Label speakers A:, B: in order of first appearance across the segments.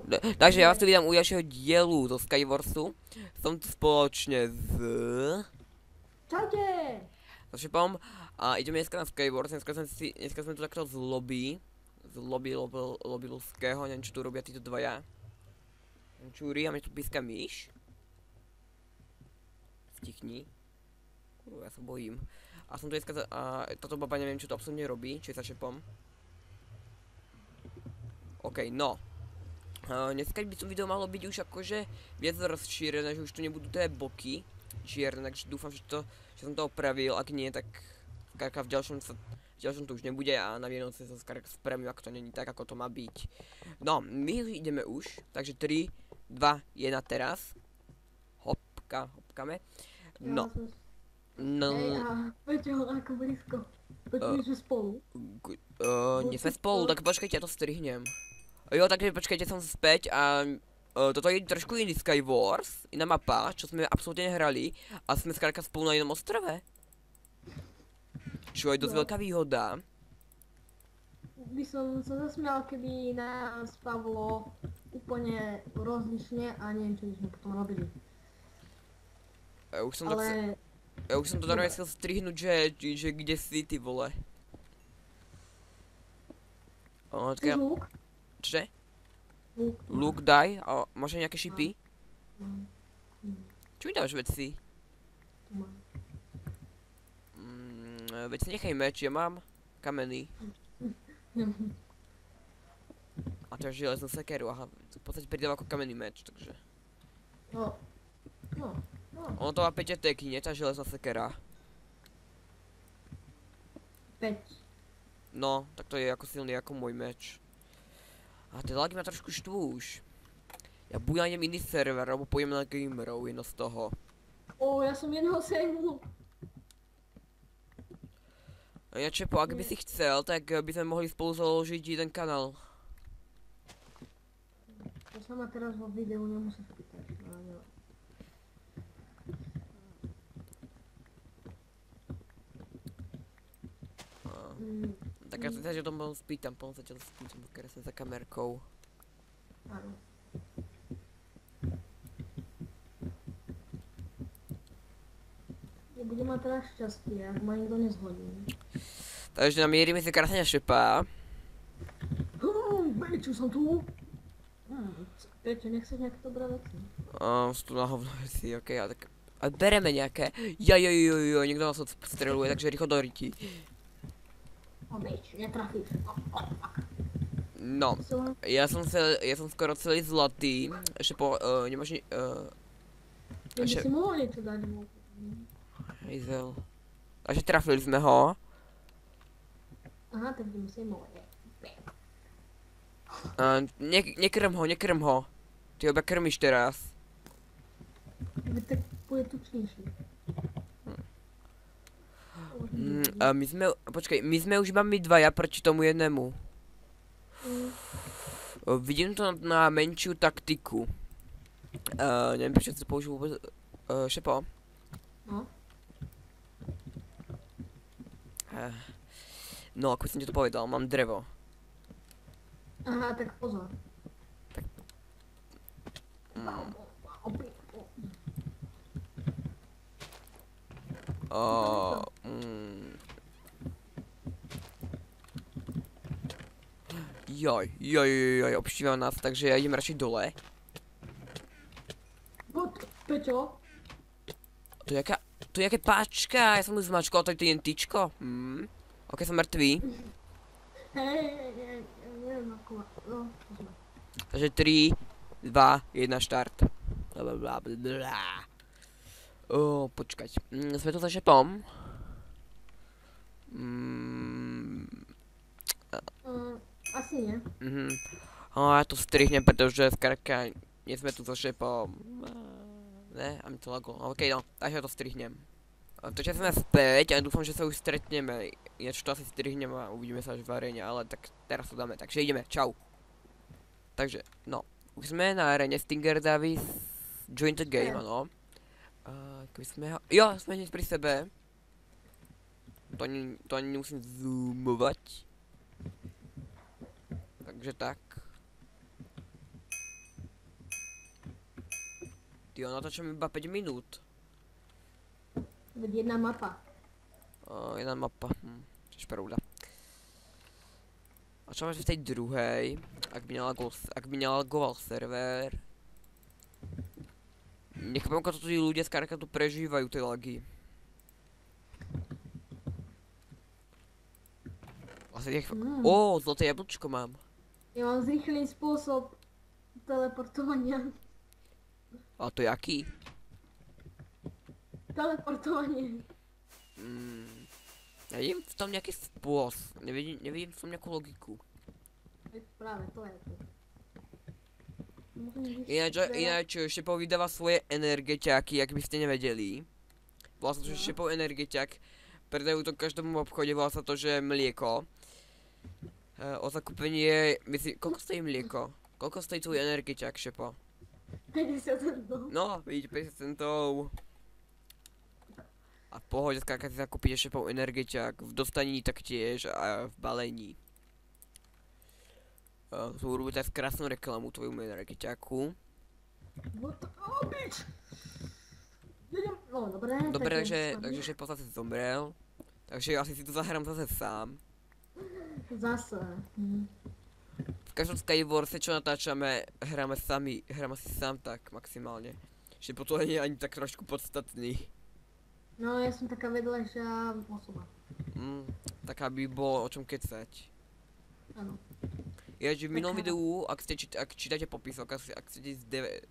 A: Takže ja vás tu vítam u ďalšieho dielu zo Skywarsu. Som tu spoločne s
B: Čaute!
A: Šepom a ideme dneska na Skywars. Dneska sme tu takto z lobby ľudského, neviem čo tu robia títo dvaja. Čúri, a mne tu píska myš. Stichni. Ja sa bojím. A som tu dneska, táto baba neviem čo to absolútne robí, či sa Šepom. OK, no. Dneska by to video malo byť už akože viac rozšírené, že už tu nebudú tie boky čierne, takže dúfam, že som to opravil, ak nie, tak skrátka v ďalšom to už nebude a na Vianoce sa skrátka spravím, ak to není tak, ako to má byť. No, my ideme už, takže 3, 2, 1 teraz. Hopkame. No. No.
B: Hej, a Peťo, ako blízko. Počuješ, že spolu?
A: Nie sme spolu, tak počkajte, ja to strihnem. Jo, takže počkajte, som späť a toto je trošku iný Skywars, iná mapa, čo sme absolútne nehrali a sme skrátka spolu na jednom ostrove. Čo je dosť veľká výhoda.
B: By som sa zasmial, keby nás Pavlo úplne rozlišne a neviem, čo by sme potom robili.
A: Ja už som to normálne chcel strihnúť, že kde si, ty vole.
B: Chceš lúk?
A: Čože?
B: Lúk.
A: Lúk daj, a máš aj nejaké šipy? Čo mi dáš veci? Veď si nechaj meč, ja mám kamenný. A to je železnú sekeru, aha, v podstate pridáva ako kamenný meč, takže.
B: No.
A: Ono to má 5 attacky, nie tá železná sekera.
B: 5.
A: No, tak to je ako silný ako môj meč. A tie lagy ma trošku štvú už. Ja bujanem iný server, alebo pojem na gamerov, jedno z toho.
B: Ja som jedného sejmu.
A: A ja Čepo, ak by si chcel, tak by sme mohli spolu založiť jeden kanál.
B: To sa ma teraz vo videu nemusíš pýtať.
A: Tak ja sa ťa o tom spýtam, potom sa ťa spýtam, pokiaľ som za kamerkou.
B: Áno. Budem mať teraz šťastie, ak ma nikto nezhodí.
A: Takže namierime si krásne Šepa.
B: Peťo, som tu. Peťo, nechceš nejaké dobré veci?
A: Sú tu na hovno veci, okej, a tak. A bereme nejaké. Jo, niekto nás odstreluje, takže rýchlo do ryti.
B: Bič, netrafíš.
A: No, ja som skoro celý zlatý. Ešte nemáš
B: By si mohol niečo dať.
A: Hejzel. Takže trafili sme ho.
B: Aha, tak by si mohol.
A: Nekrm ho. Ty ho iba krmiš teraz.
B: Tak bude tučnejší.
A: My sme už iba my dvaja proti tomu jednému. Vidím to na menšiu taktiku. Neviem prečo sa použil vôbec. Šepo?
B: No?
A: No, ako som ti to povedal, mám drevo.
B: Aha, tak pozor. Joj, obštíva nás, takže ja idem radšej dole. Peťo?
A: To je jaké páčka, ja som už zmačkol, to je TNTčko. Ok, som mŕtvý.
B: Hej, neviem ako, no, pozor.
A: Takže 3, 2, 1, štart. Počkať. Sme tu za Šepom.
B: Asi nie.
A: Ja to strihnem, pretože skrátka nie sme tu so Šepom. Ne, a mi to laglo. Ok, no, takže to strihnem. Takže sme späť a dúfam, že sa už stretneme. Ináč to asi strihnem a uvidíme sa až v aréne, ale tak teraz to dáme. Takže ideme, čau. Takže, no, už sme na aréne Stinger Davis. Join the game, ano. Keby sme ho... Jo, sme hneď pri sebe. To ani nemusím zoomovať. Takže tak. Tyjo, natáčam iba 5 minút.
B: Veď jedna mapa.
A: Jedna mapa. Čiže pravda. A čo máš v tej druhej? Ak by nelagoval server. Nechápem, ako to tí ľudia z Karkatu prežívajú tie lagy. Vlastne zlaté jablčko mám.
B: Ja mám zrýchlený spôsob teleportovania.
A: A to je aký?
B: Teleportovanie.
A: Ja vidím v tom nejaký spôsob. Nevidím v tom nejakú logiku.
B: Práve to je to.
A: Ináč Šepov vydáva svoje energeťaky, ak by ste nevedeli. Volá sa to, že Šepov energeťak. Predajú to každému obchode, volá sa to, že mlieko. O zakúpenie, myslím, koľko stojí mlieko? Koľko stojí tvoj energeťak, Šepo?
B: 50 centov.
A: No, vidíte, 50 centov. A v pohode skáka si zakúpite Šepov energeťak, v dostaní taktiež a v balení. Urobí teraz krásnu reklamu tvojmu energeťaku.
B: No, dobre.
A: Dobre, takže Šepo zase zomrel. Takže asi si to zahrám zase sám.
B: Zase.
A: V každom Skywarse, čo natáčame, hráme si sám tak maximálne. Šepo to nie je ani tak trošku podstatný.
B: No, ja som taká vedľajšia osoba.
A: Tak aby bolo o čom kecať.
B: Áno.
A: V minulom videu, ak čítate popisok, ak chcete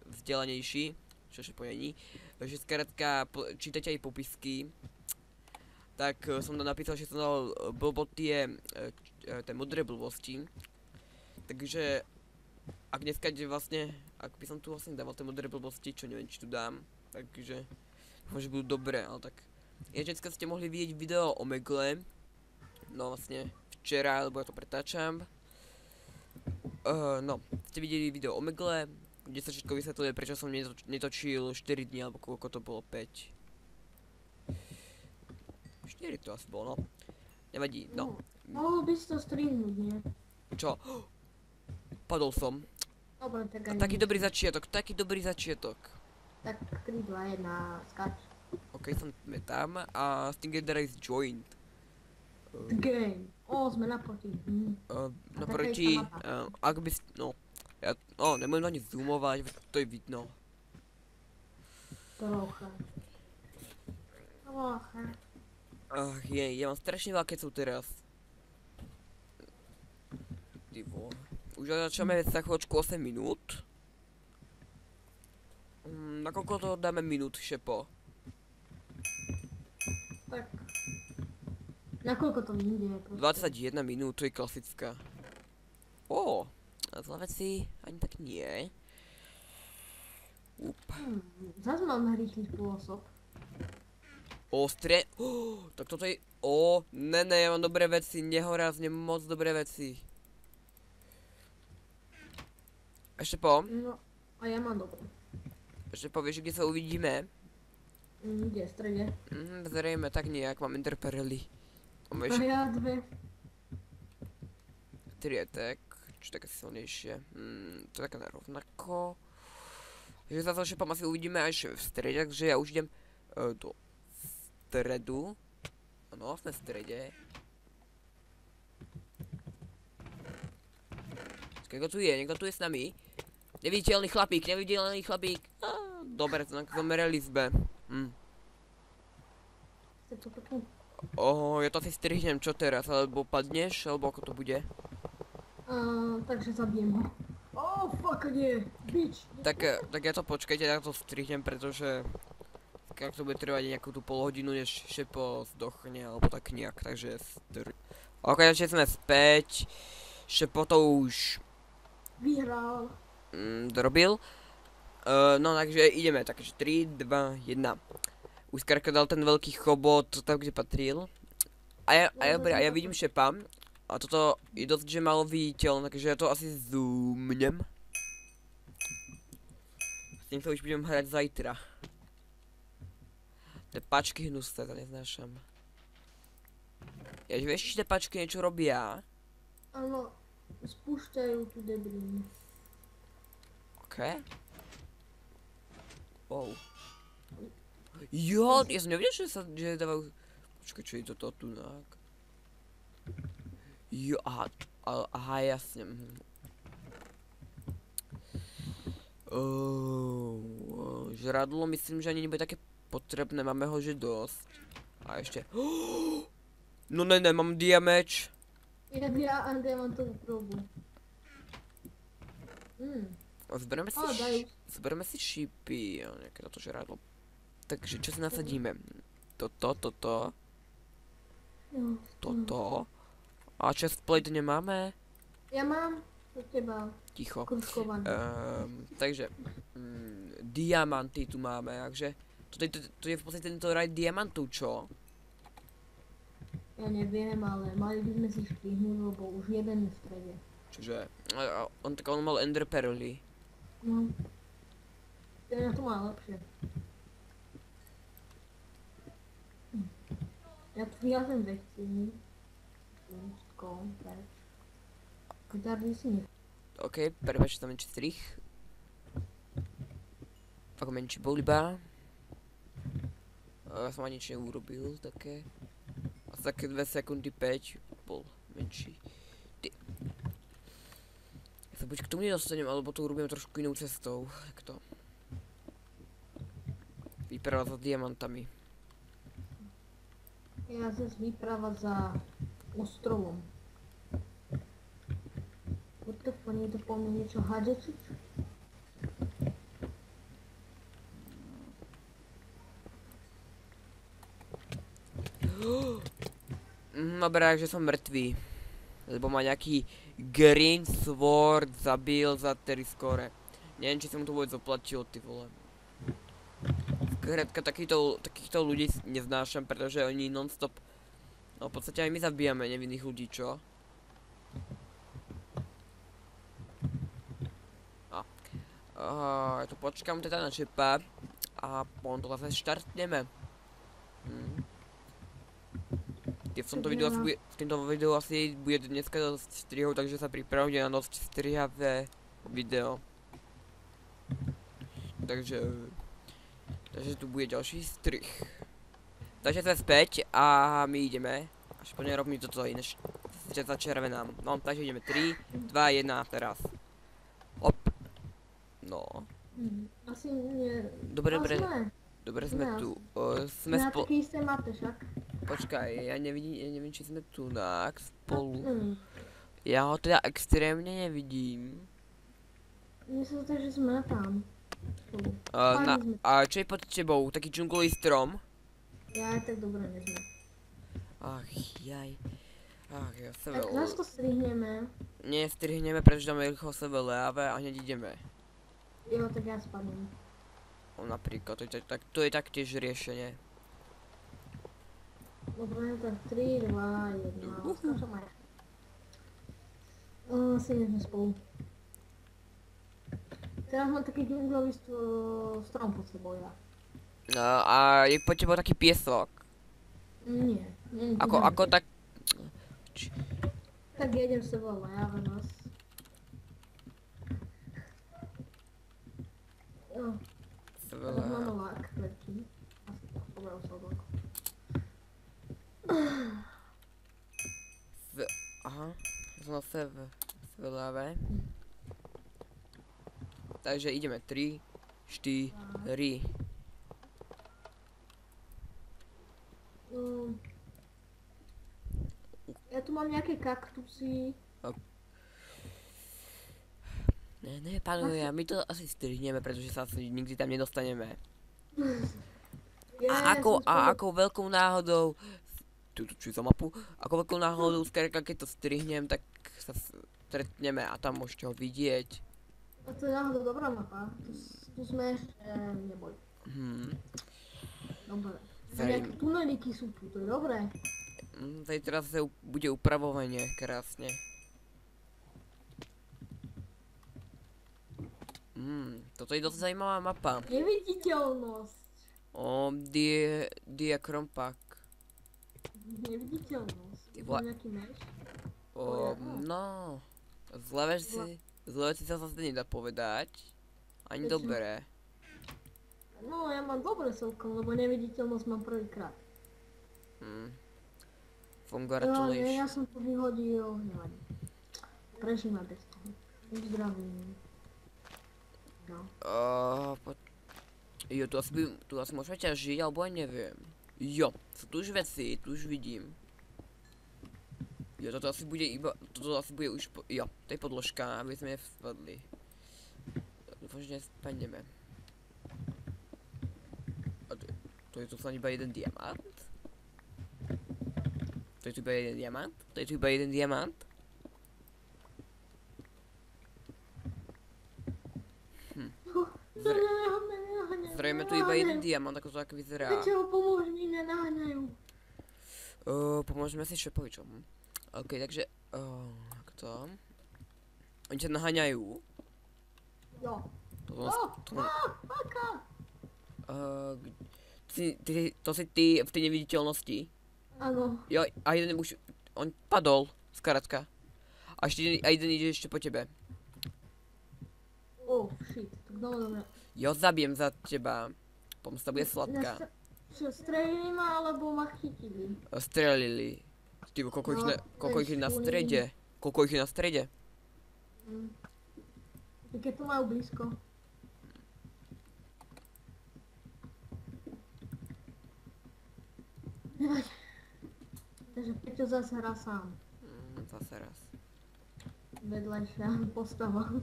A: vzdelanejší, čo Šepo není, že skrátka čítate aj popisky, tak som tam napísal, že som dal tie modré blbosti. Takže ak dneska vlastne, ak by som tu vlastne dával tie modré blbosti, čo neviem, či tu dám, takže dúfam, že budú dobré, ale tak. Dneska ste mohli vidieť video o Megle, no vlastne včera, lebo ja to pretáčam. No, ste videli video o Megle, kde sa všetko vysvetľuje, prečo som netočil 4 dní, alebo koľko to bolo, 5. 4 to asi bolo, no. Nevadí, no.
B: Mohol by si to strihnúť, nie?
A: Čo? Padol som.
B: Dobre, tak aj
A: Taký dobrý začiatok.
B: Tak 3, 2, 1, skač.
A: Ok, sme tam a Stinger Race joined.
B: The game. Sme naproti.
A: Naproti, ak by no, nebudem ani zoomovať, to je vidno.
B: Trocha.
A: Ja mám strašne veľa kecov teraz. Už začneme za chvíľočku 8 minút. Nakoľko to dáme minút, Šepo?
B: Tak. Nakoľko to vyjde?
A: 21 minút, to je klasická. A zlé veci ani tak nie.
B: Zas mám rýchly spôsob.
A: Tak toto je... Ne, ja mám dobré veci, nehorázne moc dobré veci. Ešte
B: No, a ja mám dobré.
A: Ešte vieš, kde sa uvidíme?
B: Kde, v strede?
A: Zrejme, tak nejak, mám interperely.
B: A ja 2.
A: 3 attack, čo také silnejšie. To je také narovnako. Takže za to Šepom asi uvidíme až v strede, takže ja už idem do stredu. Áno, sme v strede. Niekto tu je s nami. Neviditeľný chlapík. Dobre, zomereli sme. Ja to asi strihnem, čo teraz? Alebo padneš? Alebo ako to bude?
B: Takže zabijem ho. Fuck, nie, bitch.
A: Tak ja to počkajte, ja to strihnem, pretože ak to bude trvať nejakú tú polhodinu, než Šepo zdochne, alebo tak nejak, takže Ok, takže sme späť. Šepo to už
B: vyhral.
A: Dorobil. No takže ideme, takže 3, 2, 1. Už Skarka dal ten veľký chobot tam, kde patril. A ja vidím Šepa. A toto je dosť, že malo viditeľné, takže ja to asi zoomnem. S tým sa už budem hrať zajtra. Tie pačky hnusné, to neznášam. Vieš, či tie pačky niečo robia?
B: Áno, spúšťajú tu debriny.
A: OK. Wow. Jo, ja som nevedel, že dávajú... Počkaj, čo je toto tunák? Jo, aha, aha, jasne. Žradlo myslím, že ani nebude také potrebné, máme ho že dosť. A ešte... No ne, mám diameč.
B: Ja diamantovú probu.
A: Zbereme si šípy, nejaké toto žradlo. Takže čo si nasadíme? Toto. A chestplate nemáme?
B: Ja mám od teba.
A: Ticho.
B: Kruškované.
A: Takže diamanty tu máme, takže to je v podstate tento raj diamantov, čo?
B: Ja neviem, ale mali by sme si šplihnúť, lebo už jeden je v strede.
A: Čiže on mal ender perly.
B: No. Ja to má lepšie. Ja tu vyjazem veci. Všetko, preč. Gitardy si nech.
A: OK, prepáč, tam menší strich. Ako menší bol iba. Ja som ani nič neurobil, také. Asi také 2 sekundy 5 bol menší. Ja sa buď k tomu nedostanem, alebo to urobím trošku inou cestou. Takto. Výprava za diamantami.
B: Ja zase výprava za ostrovom. What niekto po mne niečo hádže?
A: Dobré, že som mŕtvý. Lebo ma nejaký Green Sword zabil za 3 skore. Neviem, či som to vôbec oplatil, ty vole. Skrátka, takýchto ľudí neznášam, pretože oni non-stop... No v podstate aj my zabíjame nevinných ľudí, čo? Ja to počkám teda na čipa a potom to zase štartneme. V tomto videu asi bude dneska dosť strihov, takže sa pripravte na dosť strihavé video. Takže tu bude ďalší strih. Takže sme späť a my ideme. Až po nerobím toto ináč začervenám. No, takže ideme 3, 2, 1 teraz. Hop. No.
B: Asi nie.
A: Dobre sme tu.
B: Sme na takej istej mape však.
A: Počkaj, ja neviem, či sme tu spolu. Ja ho teda extrémne nevidím.
B: Mne sa zdá, že sme tam.
A: A čo je pod tebou? Taký džunglový strom?
B: Ja aj tak dobre nie sme.
A: Ach, jaj. Ach, ja sa
B: Tak nás to strihneme.
A: Nie, strihneme, pretože dáme rýchlo sebe leave a hneď ideme.
B: Jo, tak ja spadnem.
A: No napríklad, to je taktiež riešenie.
B: Dobre, tak 3, 2, 1. Skúšam aj. Asi nie sme spolu. Teraz mám taký džunglový strom pod sebou, ja.
A: No a je po tebou taký piesok.
B: Nie.
A: Ako tak...
B: Tak jedem s sebou, ja vás. Jo. Teraz máme lak predtým. Asi tak pobral sa oblako.
A: Aha, som sebe ľavé. Takže ideme 3, 4.
B: Ja tu mám nejaké kaktusy.
A: Ne, panuje, my to asi strihneme, pretože sa asi nikdy tam nedostaneme. A ako veľkou náhodou... Čo za mapu? Ako veľkou náhodou, skrátka, keď to strihnem, tak sa stretneme a tam môžete ho vidieť.
B: A to je náhodou dobrá mapa. Tu sme ešte neboli. Dobre. A nejaké tuneliky sú tu, to je dobré.
A: Tady teraz bude upravovanie, krásne. Toto je dosť zaujímavá mapa.
B: Neviditeľnosť.
A: Krompak.
B: Neviditeľnosť. Je to nejaký meš?
A: No. Zle si sa zase nedá povedať. Ani dobré.
B: No, ja mám dobre celkom, lebo neviditeľnosť mám prvýkrát.
A: Hm.
B: Ja
A: Congratulations.
B: som to vyhodil, nevadí. Prežíme bez toho. Uzdravím. No.
A: Jo, tu asi môžeme ťažiť, alebo aj neviem. Jo, sú tu už veci, tu už vidím. Jo, toto asi bude iba, toto asi bude už, jo, to je podložka, aby sme nevpadli. Dúfam, že nespadneme. A to je tu snad iba jeden diamant? To je tu iba jeden diamant? To je tu iba jeden diamant? Zrejme tu iba jeden diamant, ako to tak vyzerá.
B: Prečo pomôž mi, nenaháňajú.
A: Pomôžeme si šepovičom. OK, takže, takto. Oni ťa naháňajú.
B: Jo. Aká?
A: To si ty v tej neviditeľnosti?
B: Áno.
A: Jo, a jeden už, on padol, skrátka. A jeden ide ešte po tebe.
B: Oh, shit. Tak dobre.
A: Jo, zabijem za teba. Pomsta bude sladká.
B: Čo, strelili ma, alebo ma chytili?
A: Strelili. Ty, koľko ich je na strede? Koľko ich je na strede?
B: Keď to majú blízko. Nevadí. Takže Peťo zase hrá sám.
A: Zase raz.
B: Vedľajšia postava.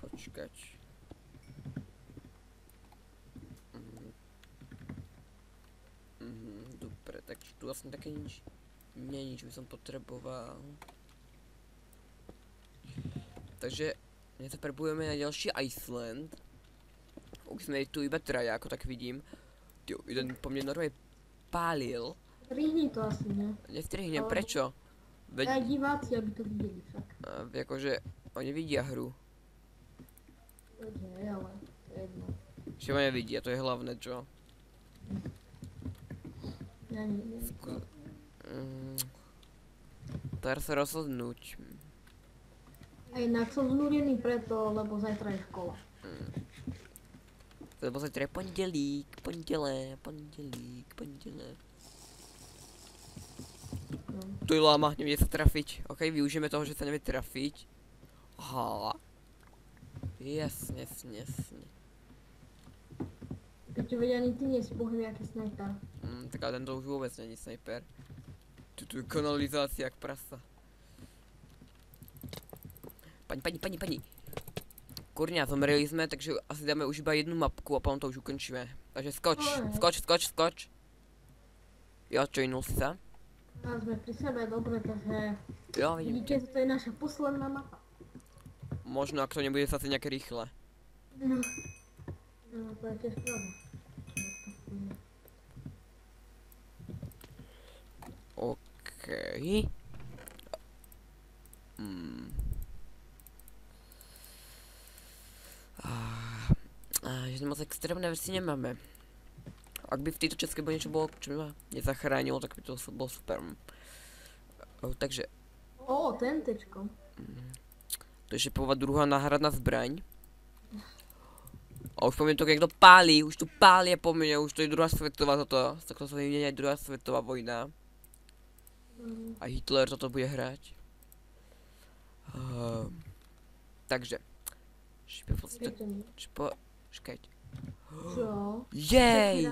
A: Počkať. Dobre, takže tu vlastne také nič. Nie, nič by som potreboval. Takže dnes sa prebujeme na ďalší Iceland. Už sme tu iba traja, ako tak vidím. Tio, jeden po mne normálne pálil.
B: Strihni to asi, ne?
A: Nestrihnem, prečo?
B: Aj diváci, aby to videli však.
A: Akože oni vidia hru.
B: Nie, ale to je jedno.
A: Že ma nevidia, to je hlavné, čo?
B: Ja neviem.
A: Teraz sa rozhodnúť.
B: A inak som znúrený preto, lebo zajtra je škola.
A: Lebo zajtra je pondelík. Tu je láma, nevie sa trafiť. OK, využijeme toho, že sa nevie trafiť. Aha. Jasne.
B: Keď vedia, ani ty nie si bohvie, aký snajper.
A: Tak ale tento už vôbec není snajper. Tu je kanalizácia jak prasa. Pani. Kurňa, zomreli sme, takže asi dáme už iba jednu mapku a potom to už ukončíme. Takže skoč. Jo, joinul si sa.
B: A sme pri sebe, dobre, takže...
A: Jo, vidím
B: Vidíte, že to je naša posledná mapa.
A: Možno, ak to nebude zase nejaké rýchle.
B: No, to je tiež pravda.
A: Okej. Že moc extrémne veci nemáme. Ak by v tejto českej bolo niečo bolo, čo by ma nezachránilo, tak by to bolo super. Takže...
B: tentečko.
A: To je šepová druhá náhradná zbraň. A už po mne to niekto pálí, už tu pália po mne, už to je druhá svetová toto. Takto sa vyměňa druhá svetová vojna. A Hitler toto bude hrať. Takže. Škajte.
B: Čo?
A: Jej!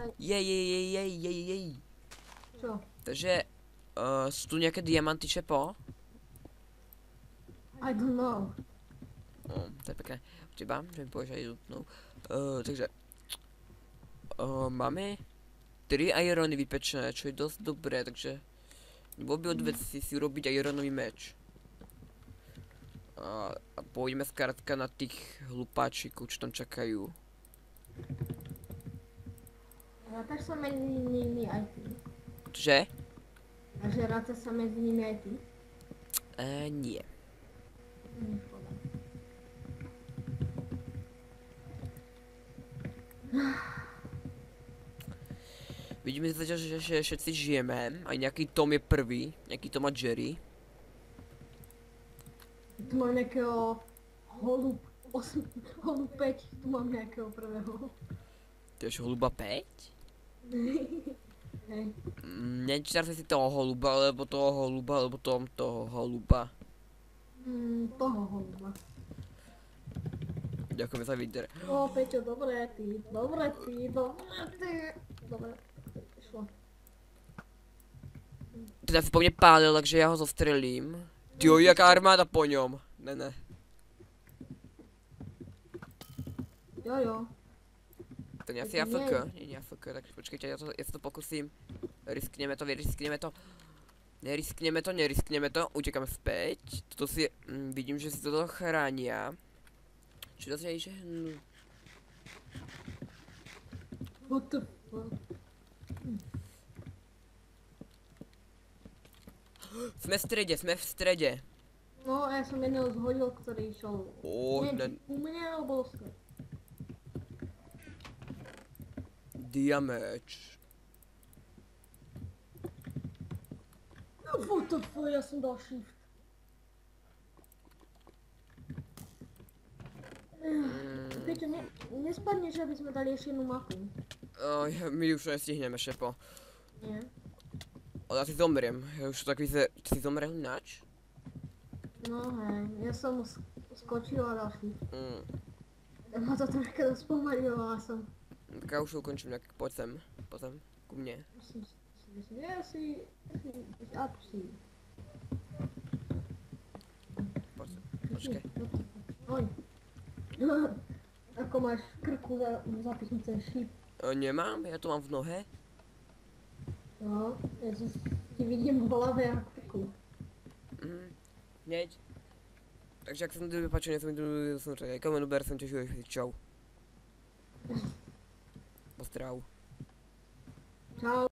B: Čo?
A: Takže, sú tu nejaké diamanty, Šepo?
B: I don't know.
A: To je pekné. Teba, že mi povieš aj jutnú. Takže, máme 3 irony vypečené, čo je dosť dobré, takže bolo by od veci si urobiť ironový meč. A pôjdeme skrátka na tých hlupáčikov, čo tam čakajú.
B: Rátaš sa medzi nimi aj ty?
A: Že?
B: A že rátaš sa medzi nimi aj ty?
A: Nie.
B: Škoda.
A: Vidíme zatiaľ, že všetci žijeme, aj nejaký Tom je prvý, nejaký Tom a Jerry.
B: Tu mám nejakého holub 8, holub 5, tu mám nejakého prvého.
A: Tiež holuba 5?
B: Hej.
A: Nečítal si toho holuba, alebo toho holuba.
B: Toho holuba.
A: Ďakujeme za výder.
B: O, Peťo, dobre ty. Dobre. Šlo.
A: Teda si po mne pálil, takže ja ho zostrelím. Tyjo, jaká armáda po ňom. Ne.
B: Jo.
A: To nie asi AFK. Nie AFK, tak počkejte, ja sa to pokusím. Riskneme to. Neriskneme to. Utekáme späť. Toto si, vidím, že si toto chránia. Čo to je, že...
B: What the fuck?
A: Sme v strede.
B: No, ja som jedného zhodil, ktorý išiel...
A: Ne.
B: U mňa, alebo bolo
A: Damage.
B: What the fuck, ja som dal shift. Peťo, nespadneš, aby sme dali ešte jednu mapu.
A: My už nestihneme, šepo.
B: Nie.
A: Ale ja si zomriem. Ja už tak vyzerá... Si zomrel nač?
B: No hej, ja som skočil a dal shift. Ma to troška dosť pomalilo a som...
A: Tak ja už ukončím nejak, poď sem, ku mne.
B: Ja si...
A: Poď sem, počkej.
B: Oj. Ako máš v krku zapisnuté šip.
A: Nemám, ja to mám v nohe.
B: No, ja ti vidím v hlave a v krku.
A: Hneď. Takže ak sa mi páči, som čakaj, komentu ber, som tešil, čau. Pozdrav.
B: Čau.